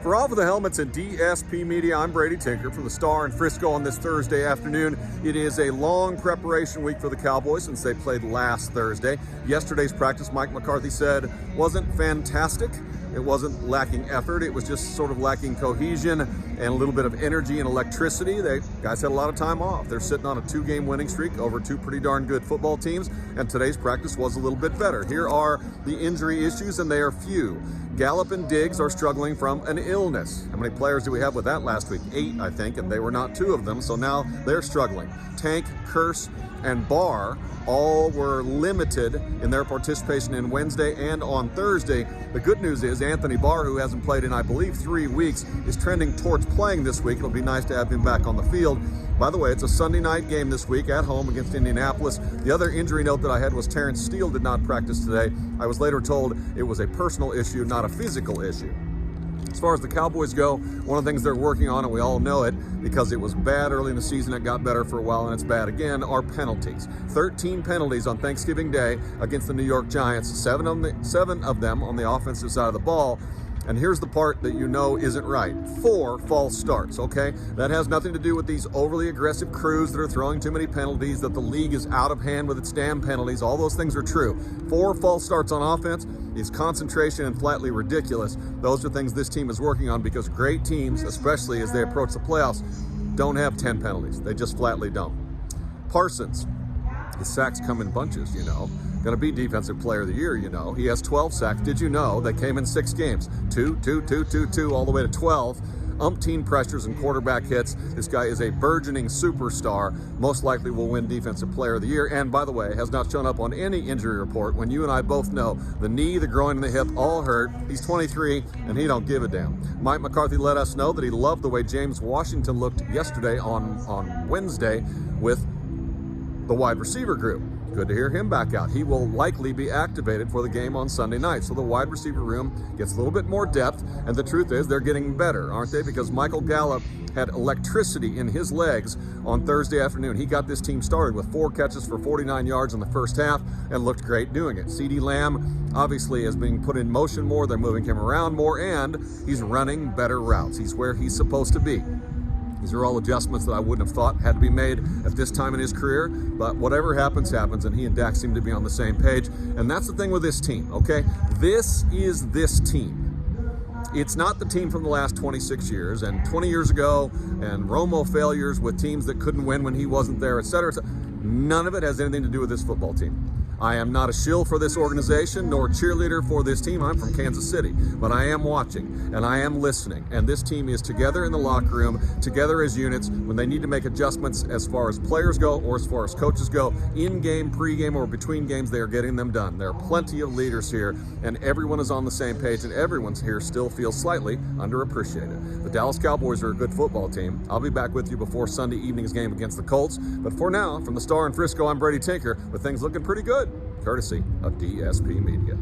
For Off of the Helmets and DSP Media, I'm Brady Tinker from the Star in Frisco on this Thursday afternoon. It is a long preparation week for the Cowboys since they played last Thursday. Yesterday's practice, Mike McCarthy said, wasn't fantastic. It wasn't lacking effort. It was just sort of lacking cohesion and a little bit of energy and electricity. Guys had a lot of time off. They're sitting on a 2-game winning streak over 2 pretty darn good football teams, and today's practice was a little bit better. Here are the injury issues, and they are few. Gallup and Diggs are struggling from an illness. How many players did we have with that last week? 8, I think, and they were not 2 of them, so now they're struggling. Tank, Curse, and Barr all were limited in their participation in Wednesday and on Thursday. The good news is Anthony Barr, who hasn't played in, I believe, 3 weeks, is trending towards playing this week. It'll be nice to have him back on the field. By the way, it's a Sunday night game this week at home against Indianapolis. The other injury note that I had was Terrence Steele did not practice today. I was later told it was a personal issue, not a physical issue. As far as the Cowboys go, one of the things they're working on, and we all know it because it was bad early in the season, it got better for a while, and it's bad again, are penalties. 13 penalties on Thanksgiving Day against the New York Giants, 7 of them on the offensive side of the ball. And here's the part that you know isn't right. 4 false starts, okay? That has nothing to do with these overly aggressive crews that are throwing too many penalties, that the league is out of hand with its damn penalties. All those things are true. 4 false starts on offense is concentration and flatly ridiculous. Those are things this team is working on because great teams, especially as they approach the playoffs, don't have 10 penalties. They just flatly don't. Parsons, his sacks come in bunches, you know. Going to be Defensive Player of the Year, you know. He has 12 sacks. Did you know they came in 6 games? 2, all the way to 12. Umpteen pressures and quarterback hits. This guy is a burgeoning superstar. Most likely will win Defensive Player of the Year. And by the way, has not shown up on any injury report when you and I both know the knee, the groin, and the hip all hurt. He's 23, and he don't give a damn. Mike McCarthy let us know that he loved the way James Washington looked yesterday on Wednesday with the wide receiver group. Good to hear him back out. He will likely be activated for the game on Sunday night. So the wide receiver room gets a little bit more depth. And the truth is they're getting better, aren't they? Because Michael Gallup had electricity in his legs on Thursday afternoon. He got this team started with 4 catches for 49 yards in the first half and looked great doing it. CeeDee Lamb obviously is being put in motion more. They're moving him around more, and he's running better routes. He's where he's supposed to be. These are all adjustments that I wouldn't have thought had to be made at this time in his career, but whatever happens, happens, and he and Dak seem to be on the same page, and that's the thing with this team, okay? This is this team. It's not the team from the last 26 years, and 20 years ago, and Romo failures with teams that couldn't win when he wasn't there, etc. None of it has anything to do with this football team. I am not a shill for this organization nor cheerleader for this team. I'm from Kansas City, but I am watching and I am listening. And this team is together in the locker room, together as units. When they need to make adjustments as far as players go or as far as coaches go, in-game, pre-game, or between games, they are getting them done. There are plenty of leaders here, and everyone is on the same page, and everyone's here still feels slightly underappreciated. The Dallas Cowboys are a good football team. I'll be back with you before Sunday evening's game against the Colts. But for now, from the Star in Frisco, I'm Brady Tinker, with things looking pretty good, courtesy of DSP Media.